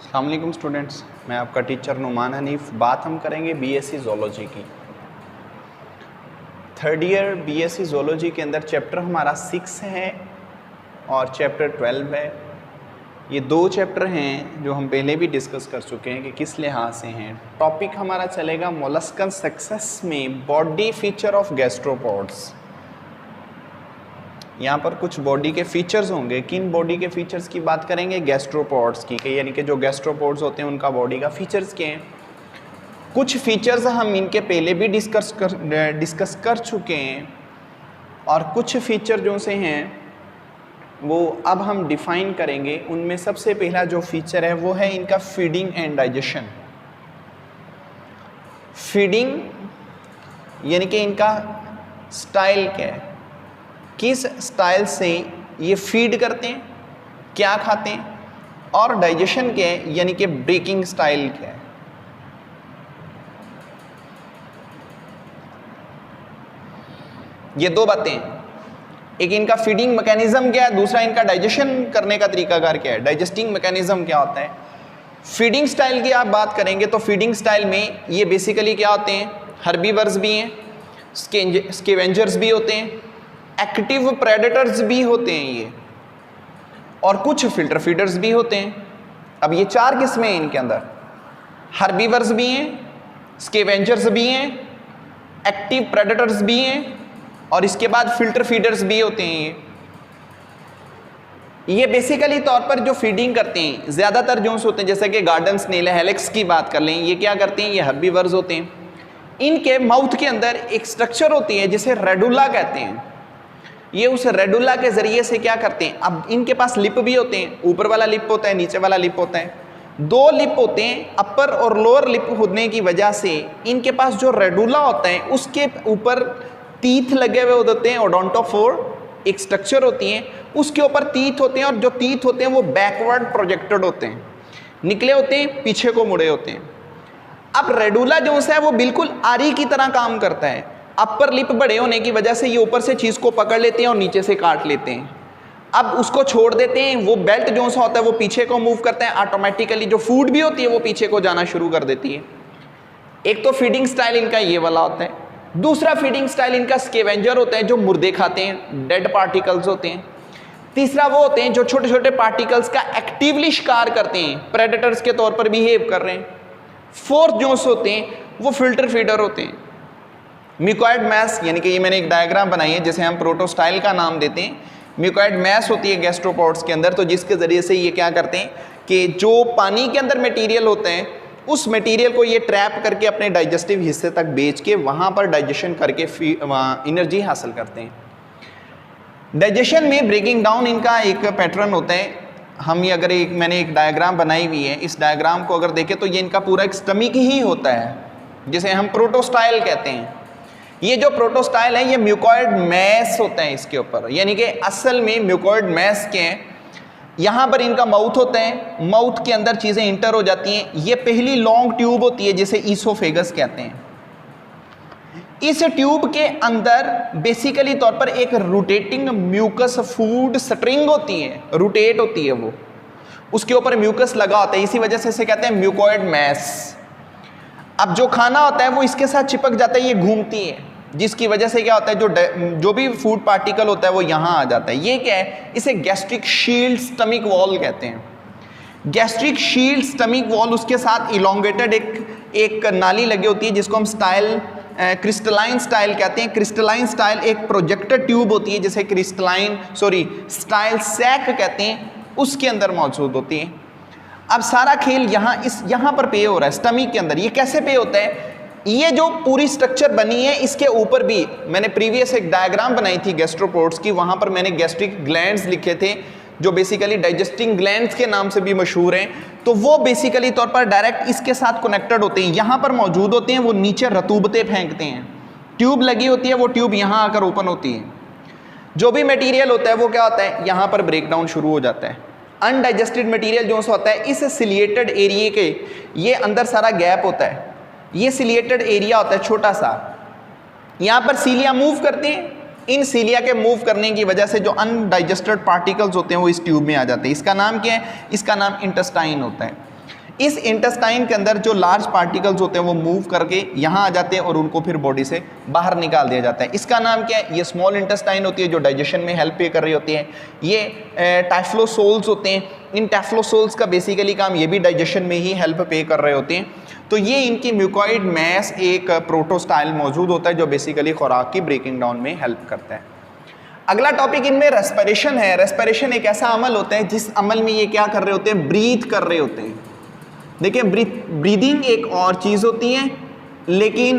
अस्सलाम वालेकुम स्टूडेंट्स, मैं आपका टीचर नुमान हनीफ। बात हम करेंगे बीएससी ज़ूलॉजी की। थर्ड ईयर बीएससी ज़ूलॉजी के अंदर चैप्टर हमारा 6 है और चैप्टर 12 है। ये दो चैप्टर हैं जो हम पहले भी डिस्कस कर चुके हैं कि किस लिहाज से हैं। टॉपिक हमारा चलेगा मोलस्कन सक्सेस में बॉडी फीचर ऑफ गैस्ट्रोपोड्स। यहाँ पर कुछ बॉडी के फीचर्स होंगे। किन बॉडी के फीचर्स की बात करेंगे? गैस्ट्रोपोड्स की, यानी कि जो गैस्ट्रोपोड्स होते हैं उनका बॉडी का फीचर्स क्या हैं। कुछ फीचर्स हम इनके पहले भी डिस्कस कर चुके हैं और कुछ फीचर जो से हैं वो अब हम डिफाइन करेंगे। उनमें सबसे पहला जो फीचर है वो है इनका फीडिंग एंड डाइजेशन। फीडिंग यानी कि इनका स्टाइल क्या है, किस स्टाइल से ये फीड करते हैं, क्या खाते हैं, और डाइजेशन क्या है यानी कि ब्रेकिंग स्टाइल क्या है। ये दो बातें, एक इनका फीडिंग मैकेनिज्म क्या है, दूसरा इनका डाइजेशन करने का तरीकाकार क्या है, डाइजेस्टिंग मैकेनिज्म क्या होता है। फीडिंग स्टाइल की आप बात करेंगे तो फीडिंग स्टाइल में ये बेसिकली क्या होते हैं, हर्बीवर्स भी हैं, स्कैवेंजर्स भी होते हैं, एक्टिव प्रेडेटर्स भी होते हैं ये, और कुछ फिल्टर फीडर्स भी होते हैं। अब ये चार किस्में हैं इनके अंदर, हर्बीवर्स भी हैं, स्कैवेंजर्स भी हैं, एक्टिव प्रेडेटर्स भी हैं, और इसके बाद फिल्टर फीडर्स भी होते हैं। ये बेसिकली तौर पर जो फीडिंग करते हैं ज़्यादातर जो होते हैं, जैसे कि गार्डन स्नेल हेलिक्स की बात कर लें, ये क्या करते हैं, ये हर्बीवर्स होते हैं। इनके माउथ के अंदर एक स्ट्रक्चर होती है जिसे रेडुला कहते हैं। ये उस रेडुला के जरिए से क्या करते हैं, अब इनके पास लिप भी होते हैं, ऊपर वाला लिप होता है, नीचे वाला लिप होता है, दो लिप होते हैं। अपर और लोअर लिप होने की वजह से इनके पास जो रेडुला होता है उसके ऊपर टीथ लगे हुए होते हैं, ओडोंटोफोर एक स्ट्रक्चर होती है, उसके ऊपर टीथ होते हैं, और जो टीथ होते हैं वो बैकवर्ड प्रोजेक्टेड होते हैं, निकले होते हैं, पीछे को मुड़े होते हैं। अब रेडुला जो है वो बिल्कुल आरी की तरह काम करता है। अपर लिप बड़े होने की वजह से ये ऊपर से चीज़ को पकड़ लेते हैं और नीचे से काट लेते हैं। अब उसको छोड़ देते हैं, वो बेल्ट जो सा होता है वो पीछे को मूव करता है, ऑटोमेटिकली जो फूड भी होती है वो पीछे को जाना शुरू कर देती है। एक तो फीडिंग स्टाइल इनका ये वाला होता है। दूसरा फीडिंग स्टाइल इनका स्कैवेंजर होता है, जो मुर्दे खाते हैं, डेड पार्टिकल्स होते हैं। तीसरा वो होते हैं जो छोटे छोटे पार्टिकल्स का एक्टिवली शिकार करते हैं, प्रेडेटर्स के तौर पर बिहेव कर रहे हैं। फोर्थ जो होते हैं वो फिल्टर फीडर होते हैं। म्यूकॉइड मैस, यानी कि ये मैंने एक डायग्राम बनाई है जिसे हम प्रोटोस्टाइल का नाम देते हैं। म्यूकॉइड मैस होती है गैस्ट्रोपोड्स के अंदर, तो जिसके ज़रिए से ये क्या करते हैं कि जो पानी के अंदर मटेरियल होते हैं उस मटेरियल को ये ट्रैप करके अपने डाइजेस्टिव हिस्से तक बेच के वहाँ पर डाइजेशन करके एनर्जी हासिल करते हैं। डाइजेशन में ब्रेकिंग डाउन इनका एक पैटर्न होता है। हम ये अगर मैंने एक डायग्राम बनाई हुई है, इस डायग्राम को अगर देखें तो ये इनका पूरा एक स्टमक ही होता है जिसे हम प्रोटोस्टाइल कहते हैं। ये जो प्रोटोस्टाइल है ये म्यूकॉइड मैस होता है इसके ऊपर, यानी कि असल में म्यूकॉइड मैस के हैं। यहाँ पर इनका माउथ होता है, माउथ के अंदर चीज़ें इंटर हो जाती हैं। ये पहली लॉन्ग ट्यूब होती है जिसे ईसोफेगस कहते हैं। इस ट्यूब के अंदर बेसिकली तौर पर एक रोटेटिंग म्यूकस फूड स्ट्रिंग होती है, रोटेट होती है वो, उसके ऊपर म्यूकस लगा होता है, इसी वजह से इसे कहते हैं म्यूकॉइड मैस। अब जो खाना होता है वो इसके साथ चिपक जाता है, ये घूमती है, जिसकी वजह से क्या होता है जो भी फूड पार्टिकल होता है वो यहाँ आ जाता है। ये क्या है, इसे गैस्ट्रिक शील्ड स्टमक वॉल कहते हैं। गैस्ट्रिक शील्ड स्टमक वॉल, उसके साथ इलोंगेटेड एक नाली लगी होती है जिसको हम क्रिस्टलाइन स्टाइल कहते हैं। क्रिस्टलाइन स्टाइल एक प्रोजेक्टेड ट्यूब होती है जिसे स्टाइल सैक कहते हैं, उसके अंदर मौजूद होती है। अब सारा खेल यहाँ पर पे हो रहा है स्टमक के अंदर। ये कैसे पे होता है, ये जो पूरी स्ट्रक्चर बनी है इसके ऊपर भी मैंने प्रीवियस एक डायग्राम बनाई थी गैस्ट्रोपोड्स की, वहाँ पर मैंने गैस्ट्रिक ग्लैंड्स लिखे थे जो बेसिकली डाइजेस्टिंग ग्लैंड्स के नाम से भी मशहूर हैं। तो वो बेसिकली तौर पर डायरेक्ट इसके साथ कनेक्टेड होते हैं, यहाँ पर मौजूद होते हैं। वो नीचे रतूबतें फेंकते हैं, ट्यूब लगी होती है, वो ट्यूब यहाँ आकर ओपन होती है। जो भी मटीरियल होता है वो क्या होता है, यहाँ पर ब्रेकडाउन शुरू हो जाता है। अनडाइजेस्टेड मटीरियल जो होता है इस सिलिएटेड एरिया के ये अंदर सारा गैप होता है, ये सिलिएटेड एरिया होता है छोटा सा, यहाँ पर सीलिया मूव करते हैं। इन सीलिया के मूव करने की वजह से जो अनडाइजेस्टेड पार्टिकल्स होते हैं वो इस ट्यूब में आ जाते हैं। इसका नाम क्या है, इसका नाम इंटेस्टाइन होता है। इस इंटेस्टाइन के अंदर जो लार्ज पार्टिकल्स होते हैं वो मूव करके यहाँ आ जाते हैं और उनको फिर बॉडी से बाहर निकाल दिया जाता है। इसका नाम क्या है? ये स्मॉल इंटेस्टाइन होती है जो डाइजेशन में हेल्प पे कर रही होती है। ये टाइफ्लोसोल्स होते हैं। इन टाइफ्लोसोल्स का बेसिकली काम ये भी डाइजेशन में ही हेल्प पे कर रहे होते हैं। तो ये इनकी म्यूकॉइड मैस एक प्रोटोस्टाइल मौजूद होता है जो बेसिकली खुराक की ब्रेकिंग डाउन में हेल्प करता है। अगला टॉपिक इनमें रेस्पिरेशन है। रेस्पिरेशन एक ऐसा अमल होता है जिस अमल में ये क्या कर रहे होते हैं? ब्रीथ कर रहे होते हैं। देखिए ब्रीदिंग एक और चीज़ होती है, लेकिन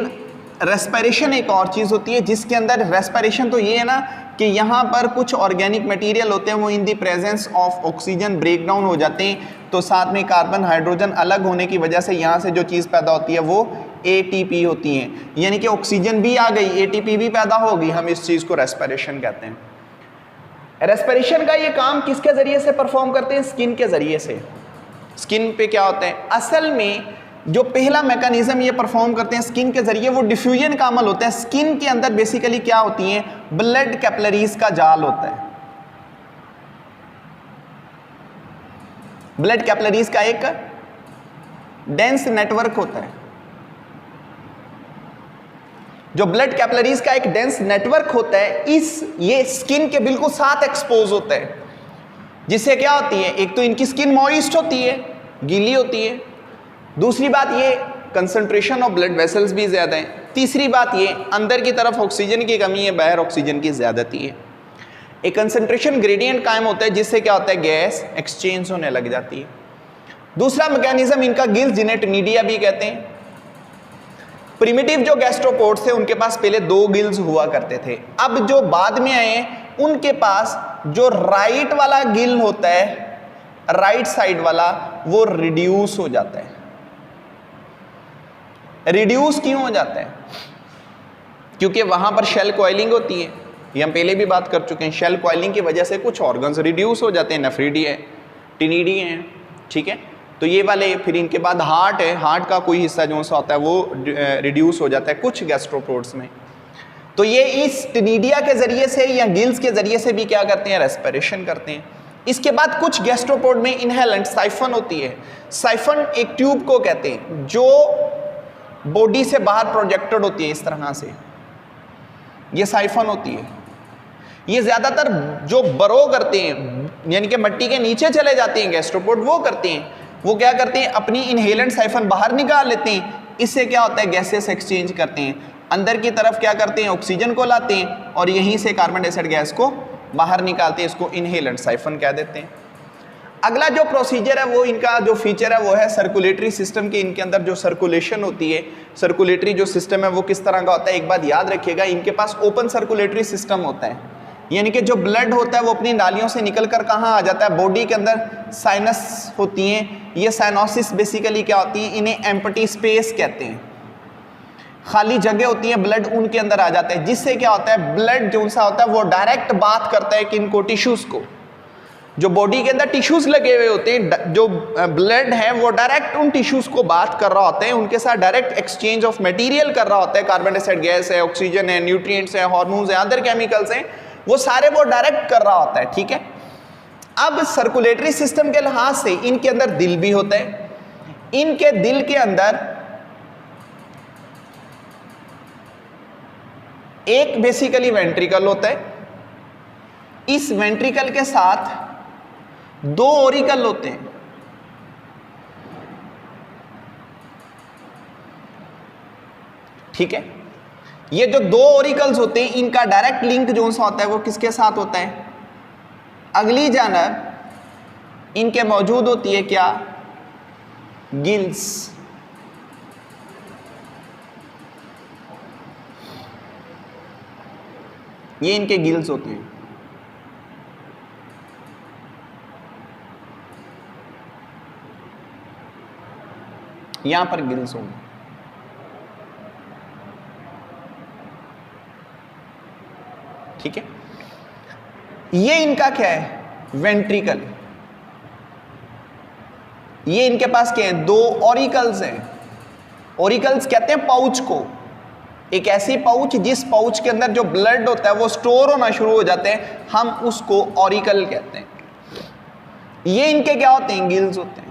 रेस्पिरेशन एक और चीज़ होती है, जिसके अंदर रेस्पिरेशन तो ये है ना कि यहाँ पर कुछ ऑर्गेनिक मटेरियल होते हैं वो in the presence of oxygen break down हो जाते हैं, तो साथ में कार्बन हाइड्रोजन अलग होने की वजह से यहाँ से जो चीज़ पैदा होती है वो ATP होती है, यानी कि ऑक्सीजन भी आ गई, ATP भी पैदा होगी, हम इस चीज़ को रेस्पिरेशन कहते हैं। रेस्पिरेशन का ये काम किसके ज़रिए से परफॉर्म करते हैं? स्किन के ज़रिए से। स्किन पे क्या होता है? असल में जो पहला मैकेनिज्म ये परफॉर्म करते हैं स्किन के जरिए वो डिफ्यूजन का अमल होता है। स्किन के अंदर बेसिकली क्या होती है? ब्लड कैपिलरीज का जाल होता है। ब्लड कैपिलरीज का एक डेंस नेटवर्क होता है। जो ब्लड कैपिलरीज का एक डेंस नेटवर्क होता है ये स्किन के बिल्कुल साथ एक्सपोज होता है, जिससे क्या होती है? एक तो इनकी स्किन मॉइस्ट होती है, गीली होती है। दूसरी बात ये कंसंट्रेशन ऑफ ब्लड वेसल्स भी ज़्यादा है। तीसरी बात ये अंदर की तरफ ऑक्सीजन की कमी है, बाहर ऑक्सीजन की ज़्यादती है। एक कंसंट्रेशन ग्रेडियंट कायम होता है जिससे क्या होता है? गैस एक्सचेंज होने लग जाती है। दूसरा मैकेनिज्म इनका गिल्स, जिन्हें टिनिडिया भी कहते हैं। प्रिमिटिव जो गैस्ट्रोपोड्स थे उनके पास पहले 2 गिल्स हुआ करते थे। अब जो बाद में आए उनके पास जो राइट वाला गिल होता है, राइट साइड वाला, वो रिड्यूस हो जाता है। रिड्यूस क्यों हो जाता है? क्योंकि वहां पर शेल कॉइलिंग होती है, ये हम पहले भी बात कर चुके हैं। शेल कॉइलिंग की वजह से कुछ ऑर्गन्स रिड्यूस हो जाते हैं, नेफ्रिडी है, टिनिडी है, ठीक है। तो ये वाले, फिर इनके बाद हार्ट है, हार्ट का कोई हिस्सा जो सा होता है वो रिड्यूस हो जाता है कुछ गैस्ट्रोपोड्स में। तो ये इस टिनिडिया के जरिए से या गिल्स के जरिए से भी क्या करते हैं? रेस्पिरेशन करते हैं। इसके बाद कुछ गैस्ट्रोपोड में इनहेलेंट साइफन होती है। साइफन एक ट्यूब को कहते हैं जो बॉडी से बाहर प्रोजेक्टेड होती है, इस तरह से ये साइफन होती है। ये ज्यादातर जो बरो करते हैं, यानी कि मिट्टी के नीचे चले जाते हैं गैस्ट्रोपोड, वो करते हैं, वो क्या करते हैं? अपनी इनहेलेंट साइफन बाहर निकाल लेते हैं। इससे क्या होता है? गैसेस एक्सचेंज करते हैं, अंदर की तरफ क्या करते हैं? ऑक्सीजन को लाते हैं और यहीं से कार्बन डाइऑक्साइड गैस को बाहर निकालते हैं। इसको इनहेलेंट साइफन कह देते हैं। अगला जो प्रोसीजर है वो इनका जो फीचर है वो है सर्कुलेटरी सिस्टम के। इनके अंदर जो सर्कुलेशन होती है, सर्कुलेटरी जो सिस्टम है वो किस तरह का होता है? एक बात याद रखिएगा, इनके पास ओपन सर्कुलेटरी सिस्टम होता है, यानी कि जो ब्लड होता है वो अपनी नालियों से निकल कर कहाँ आ जाता है? बॉडी के अंदर साइनस होती हैं। ये साइनोसिस बेसिकली क्या होती है? इन्हें एम्प्टी स्पेस कहते हैं। खाली जगह होती है, ब्लड उनके अंदर आ जाता है, जिससे क्या होता है? ब्लड जो सा होता है वो डायरेक्ट बात करता है किनको? टिश्यूज को। जो बॉडी के अंदर टिश्यूज लगे हुए होते हैं, जो ब्लड है वो डायरेक्ट उन टिश्यूज को बात कर रहा होता है, उनके साथ डायरेक्ट एक्सचेंज ऑफ मटेरियल कर रहा होता है। कार्बन डाइऑक्साइड गैस है, ऑक्सीजन है, न्यूट्रिएंट्स है, हार्मोन्स है, अदर केमिकल्स हैं, वो सारे वो डायरेक्ट कर रहा होता है, ठीक है। अब सर्कुलेटरी सिस्टम के लिहाज से इनके अंदर दिल भी होता है। इनके दिल के अंदर एक बेसिकली वेंट्रिकल होता है, इस वेंट्रिकल के साथ 2 ओरिकल होते हैं, ठीक है। ये जो 2 ओरिकल्स होते हैं इनका डायरेक्ट लिंक जो सा होता है वो किसके साथ होता है? अगली जानब इनके मौजूद होती है क्या? गिल्स। ये इनके गिल्स होते हैं। यहां पर गिल्स होंगे, ठीक है। ये इनका क्या है? वेंट्रिकल। ये इनके पास क्या है? 2 ऑरिकल्स हैं। ऑरिकल्स कहते हैं पाउच को, एक ऐसी पाउच जिस पाउच के अंदर जो ब्लड होता है वो स्टोर होना शुरू हो जाते हैं, हम उसको ऑरिकल कहते हैं। ये इनके क्या होते हैं? गिल्स होते हैं।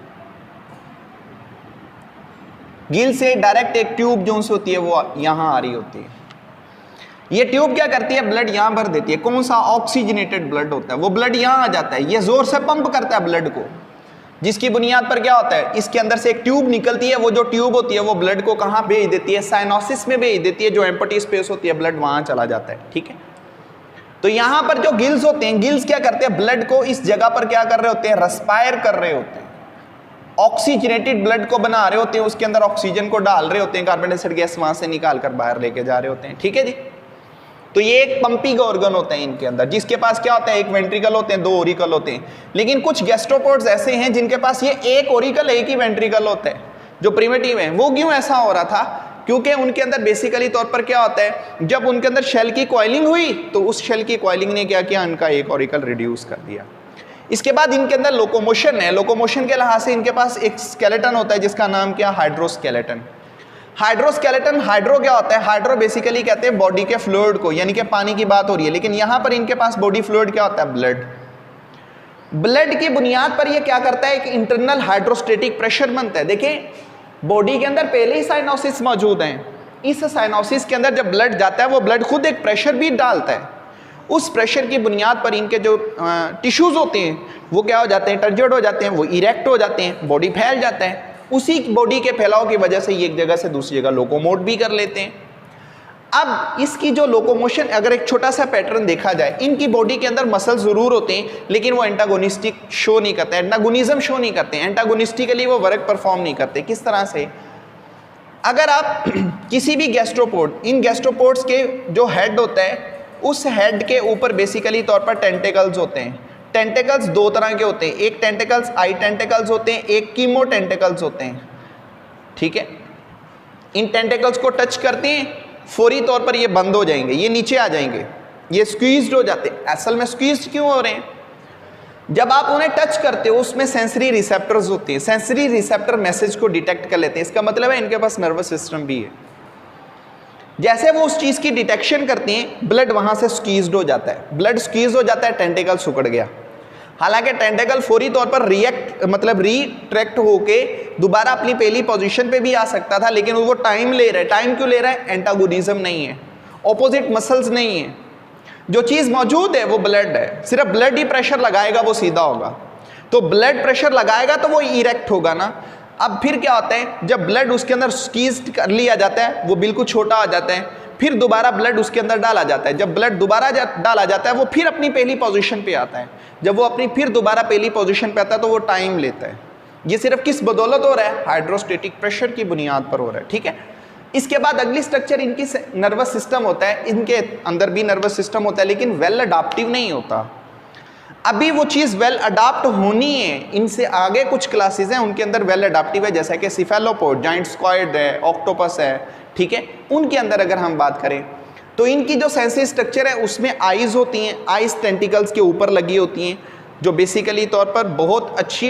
गिल से डायरेक्ट एक ट्यूब जो होती है वो यहां आ रही होती है। ये ट्यूब क्या करती है, ब्लड यहां भर देती है। कौन सा, ऑक्सीजनेटेड ब्लड होता है, वो ब्लड यहां आ जाता है। ये जोर से पंप करता है ब्लड को, जिसकी बुनियाद पर क्या होता है, इसके अंदर से एक ट्यूब निकलती है। वो जो ट्यूब होती है वो ब्लड को कहां भेज देती है, साइनोसिस में भेज देती है, जो एम्प्टी स्पेस होती है ब्लड वहां चला जाता है। ठीक है, तो यहां पर जो गिल्स होते हैं, गिल्स क्या करते हैं, ब्लड को इस जगह पर क्या कर रहे होते हैं, रेस्पायर कर रहे होते हैं, ऑक्सीजनेटेड ब्लड को बना रहे होते हैं, उसके अंदर ऑक्सीजन को डाल रहे होते हैं, कार्बन डाइऑक्साइड गैस वहां से निकाल कर बाहर लेके जा रहे होते हैं। ठीक है जी, तो ये एक पंपिंग ऑर्गन होता है इनके अंदर, जिसके पास क्या होता है, एक वेंट्रिकल होते हैं, 2 ओरिकल होते हैं। लेकिन कुछ गैस्ट्रोपोड्स ऐसे हैं जिनके पास ये एक ओरिकल, एक ही वेंट्रिकल होता है, जो प्रिमिटिव है। वो क्यों ऐसा हो रहा था, क्योंकि उनके अंदर बेसिकली तौर पर क्या होता है, जब उनके अंदर शेल की कॉइलिंग हुई तो उस शेल की कॉइलिंग ने क्या किया, इनका एक ओरिकल रिड्यूस कर दिया। इसके बाद इनके अंदर लोकोमोशन है। लोकोमोशन के लिहाज से इनके पास एक स्केलेटन होता है जिसका नाम क्या, हाइड्रोस्केलेटन। हाइड्रोस्केलेटन, हाइड्रो क्या होता है, हाइड्रो बेसिकली कहते हैं बॉडी के फ्लूइड को, यानी कि पानी की बात हो रही है, लेकिन यहां पर इनके पास बॉडी फ्लूइड क्या होता है, ब्लड। ब्लड की बुनियाद पर यह क्या करता है, एक इंटरनल हाइड्रोस्टेटिक प्रेशर बनता है। देखिए बॉडी के अंदर पहले ही साइनोसिस मौजूद है। इस साइनोसिस के अंदर जब ब्लड जाता है वो ब्लड खुद एक प्रेशर भी डालता है। उस प्रेशर की बुनियाद पर इनके जो टिश्यूज होते हैं वो क्या हो जाते हैं, टर्जिड हो जाते हैं, वो इरेक्ट हो जाते हैं, बॉडी फैल जाता है। उसी बॉडी के फैलाव की वजह से ये एक जगह से दूसरी जगह लोकोमोट भी कर लेते हैं। अब इसकी जो लोकोमोशन, अगर एक छोटा सा पैटर्न देखा जाए, इनकी बॉडी के अंदर मसल जरूर होते हैं लेकिन वो एंटागोनिस्टिक शो नहीं करते, एंटागोनिज्म शो नहीं करते, एंटागोनिस्टिकली वो वर्क परफॉर्म नहीं करते। किस तरह से, अगर आप किसी भी गैस्ट्रोपोड, इन गैस्ट्रोपोड्स के जो हेड होता है उस हेड के ऊपर बेसिकली तौर पर टेंटेकल्स होते हैं। टेंटेकल्स 2 तरह के होते हैं, एक टेंटेकल्स आई टेंटेकल्स होते हैं, एक कीमो टेंटेकल्स होते हैं। ठीक है, इन टेंटेकल्स को टच करते हैं, फौरी तौर पर ये बंद हो जाएंगे, ये नीचे आ जाएंगे, ये स्क्वीज्ड हो जाते हैं। असल में स्क्वीज्ड क्यों हो रहे हैं, जब आप उन्हें टच करते हो उसमें सेंसरी रिसेप्टर्स होते हैं, सेंसरी रिसेप्टर मैसेज को डिटेक्ट कर लेते हैं। इसका मतलब है इनके पास नर्वस सिस्टम भी है। जैसे वो उस चीज की डिटेक्शन करते हैं, ब्लड वहां से स्क्वीज्ड हो जाता है, ब्लड स्क्वीज हो जाता है, टेंटेकल सिकुड़ गया। हालांकि टेंटेकल फौरी तौर पर रिट्रैक्ट होके दोबारा अपनी पहली पोजीशन पे भी आ सकता था, लेकिन वो टाइम ले रहा है। टाइम क्यों ले रहा है, एंटागोनिज्म नहीं है, ऑपोजिट मसल्स नहीं है, जो चीज मौजूद है वो ब्लड है। सिर्फ ब्लड ही प्रेशर लगाएगा वो सीधा होगा, तो ब्लड प्रेशर लगाएगा तो वो इरेक्ट होगा ना। अब फिर क्या होता है, जब ब्लड उसके अंदर स्क्वीज कर लिया जाता है वो बिल्कुल छोटा हो जाता है, फिर दोबारा ब्लड उसके अंदर डाला जाता है। जब ब्लड दोबारा डाला जाता है वो फिर अपनी पहली पोजीशन पे आता है। जब वो अपनी फिर दोबारा पहली पोजीशन पे आता है तो वो टाइम लेता है। ये सिर्फ किस बदौलत हो रहा है, हाइड्रोस्टेटिक प्रेशर की बुनियाद पर हो रहा है। ठीक है, इसके बाद अगली स्ट्रक्चर इनकी नर्वस सिस्टम होता है। इनके अंदर भी नर्वस सिस्टम होता है लेकिन वेल अडाप्टिव नहीं होता। अभी वो चीज़ वेल अडाप्ट होनी है। इनसे आगे कुछ क्लासेस हैं उनके अंदर वेल अडाप्टिव है, जैसा कि सिफेलोपोड, जाइंट स्क्वाइड है, ऑक्टोपस है। ठीक है, उनके अंदर अगर हम बात करें तो इनकी जो सेंसरी स्ट्रक्चर है उसमें आइज़ होती हैं, आइज़ टेंटिकल्स के ऊपर लगी होती हैं, जो बेसिकली तौर पर बहुत अच्छी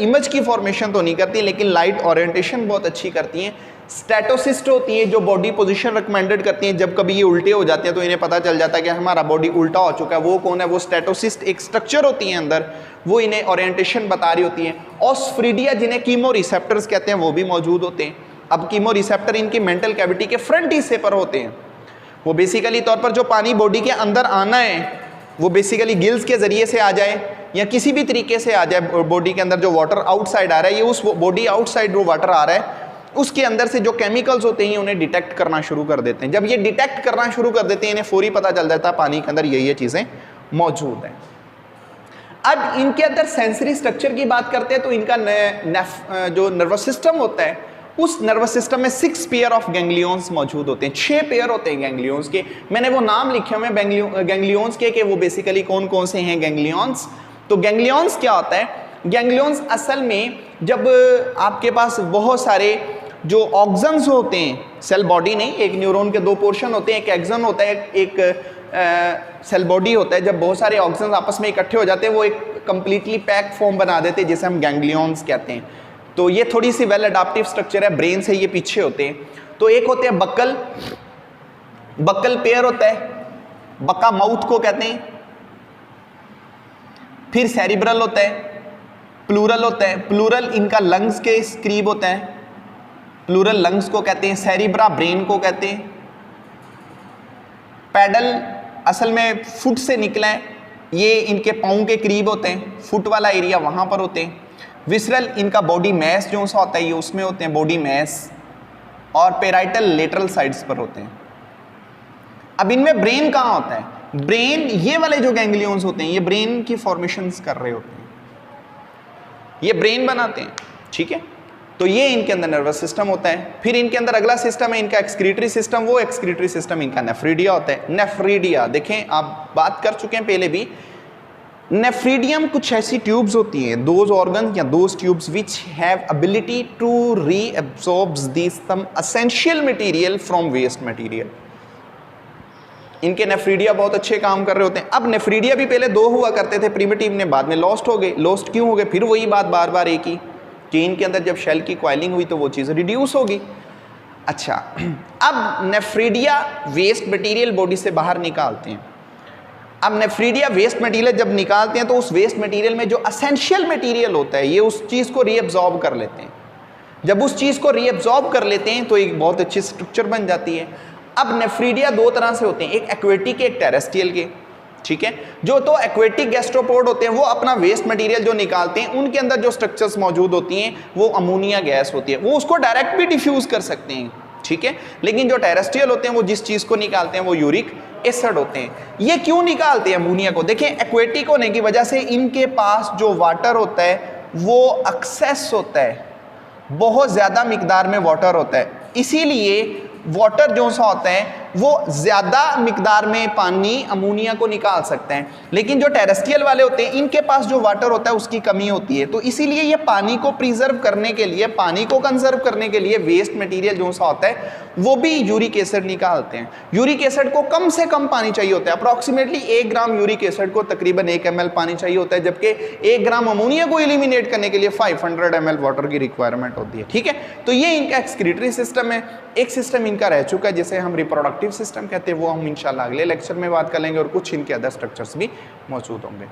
इमेज की फॉर्मेशन तो नहीं करती लेकिन लाइट ओरिएंटेशन बहुत अच्छी करती हैं। स्टैटोसिस्ट होती है जो बॉडी पोजीशन रिकमेंडेड करती हैं। जब कभी ये उल्टे हो जाते हैं तो इन्हें पता चल जाता है कि हमारा बॉडी उल्टा हो चुका है। वो कौन है, वो स्टैटोसिस्ट एक स्ट्रक्चर होती है अंदर, वो इन्हें ओरिएंटेशन बता रही होती है। ऑस्फ्रिडिया जिन्हें कीमो रिसेप्टर्स कहते हैं वो भी मौजूद होते हैं। अब कीमो रिसेप्टर इनकी मेंटल कैविटी के फ्रंट हिस्से पर होते हैं। वो बेसिकली तौर पर जो पानी बॉडी के अंदर आना है वो बेसिकली गिल्स के जरिए से आ जाए या किसी भी तरीके से आ जाए। बॉडी के अंदर जो वाटर आउटसाइड आ रहा है, ये उस बॉडी आउटसाइड जो वाटर आ रहा है उसके अंदर से जो केमिकल्स होते हैं उन्हें डिटेक्ट करना शुरू कर देते हैं। जब ये डिटेक्ट करना शुरू कर देते हैं इन्हें फौरी पता चल जाता है पानी के अंदर ये चीज़ें मौजूद हैं। अब इनके अंदर सेंसरी स्ट्रक्चर की बात करते हैं तो इनका जो नर्वस सिस्टम होता है उस नर्वस सिस्टम में 6 पेयर ऑफ गैंग्लियंस मौजूद होते हैं। 6 पेयर होते हैं गैंग्लियंस के। मैंने वो नाम लिखे हुए गैंग्लियंस के कि वो बेसिकली कौन कौन से हैं गैंग्लियंस। तो गैंग्लियंस क्या होता है, गैंग्लियंस असल में जब आपके पास बहुत सारे जो ऑक्सन्स होते हैं, सेल बॉडी नहीं, एक न्यूरॉन के 2 पोर्शन होते हैं, एक एक्सन होता है, एक सेल बॉडी होता है। जब बहुत सारे ऑक्सन्स आपस में इकट्ठे हो जाते हैं वो एक कंप्लीटली पैक फॉर्म बना देते हैं जिसे हम गैंग्लियंस कहते हैं। तो ये थोड़ी सी वेल अडाप्टिव स्ट्रक्चर है, ब्रेन से ये पीछे होते हैं। तो एक होते हैं बक्कल पेयर होता है, बक्का माउथ को कहते हैं। फिर सेरिब्रल होता है, प्लूरल होता है, प्लूरल इनका लंग्स के करीब होता है। प्लूरल लंग्स को कहते हैं, सेरिब्रा ब्रेन को कहते हैं, पैडल असल में फुट से निकला है, ये इनके पाँव के करीब होते हैं, फुट वाला एरिया वहाँ पर होते हैं। विसरल इनका बॉडी मैस जो सा होता है ये उसमें होते हैं, बॉडी मैस, और पेराइटल लेटरल साइड्स पर होते हैं। अब इनमें ब्रेन कहाँ होता है? ब्रेन, ये वाले जो गैंग्लियंस होते हैं ये ब्रेन की फॉर्मेशंस कर रहे होते हैं, ये ब्रेन बनाते हैं, ठीक है। तो ये इनके अंदर नर्वस सिस्टम होता है। फिर इनके अंदर अगला सिस्टम है इनका एक्सक्रीटरी सिस्टम, वो एक्सक्रीटरी सिस्टम इनका नेफ्रीडिया होता है। नेफ्रीडिया देखें, आप बात कर चुके हैं पहले भी, नेफ्रीडियम कुछ ऐसी ट्यूब्स होती हैं, दोज ऑर्गन या those tubes which have ability to reabsorb some essential material from waste material. इनके नेफ्रीडिया बहुत अच्छे काम कर रहे होते हैं। अब नेफ्रीडिया भी पहले 2 हुआ करते थे प्रिमिटिव में, बाद में लॉस्ट हो गए। लॉस्ट क्यों हो गए? फिर वही बात बार बार एक ही कि इनके अंदर जब शेल की कॉइलिंग हुई तो वो चीज़ रिड्यूस होगी। अच्छा, अब नेफ्रीडिया वेस्ट मटेरियल बॉडी से बाहर निकालते हैं। अब नेफ्रीडिया वेस्ट मटेरियल जब निकालते हैं तो उस वेस्ट मटेरियल में जो एसेंशियल मटेरियल होता है ये उस चीज़ को रीअब्सॉर्ब कर लेते हैं। जब उस चीज़ को रीअब्सॉर्ब कर लेते हैं तो एक बहुत अच्छी स्ट्रक्चर बन जाती है। अब नेफ्रीडिया 2 तरह से होते हैं, एक एक्वेटिक एक टेरेस्ट्रियल के, ठीक है। जो तो एक्वेटिक गैस्ट्रोपोड होते हैं वो अपना वेस्ट मटेरियल जो निकालते हैं उनके अंदर जो स्ट्रक्चर्स मौजूद होती हैं वो अमोनिया गैस होती है, वो उसको डायरेक्ट भी डिफ्यूज कर सकते हैं, ठीक है। लेकिन जो टेरेस्ट्रियल होते हैं वो जिस चीज़ को निकालते हैं वो यूरिक एसिड होते हैं। ये क्यों निकालते हैं अमोनिया को? देखिए, एक्वेटिक होने की वजह से इनके पास जो वाटर होता है वो एक्सेस होता है, बहुत ज़्यादा मिकदार में वाटर होता है, इसीलिए वाटर जो सा होता है वो ज़्यादा मिकदार में पानी अमोनिया को निकाल सकते हैं। लेकिन जो टेरेस्ट्रियल वाले होते हैं इनके पास जो वाटर होता है उसकी कमी होती है, तो इसीलिए ये पानी को प्रिजर्व करने के लिए, पानी को कंजर्व करने के लिए वेस्ट मटेरियल जो सा होता है वो भी यूरिक एसिड निकालते हैं। यूरिक एसिड को कम से कम पानी चाहिए होता है, अप्रॉक्सीमेटली 1 ग्राम यूरिक एसिड को तकरीबन 1 ml पानी चाहिए होता है, जबकि 1 ग्राम अमोनिया को एलिमिनेट करने के लिए 500 ml वाटर की रिक्वायरमेंट होती है, ठीक है। तो ये इनका एक्सक्रीटरी सिस्टम है। एक सिस्टम इनका रह चुका है जिसे हम रिप्रोडक्टिव सिस्टम कहते हैं, वो हम इंशाल्लाह अगले लेक्चर में बात कर लेंगे, और कुछ इनके अदर स्ट्रक्चर्स भी मौजूद होंगे।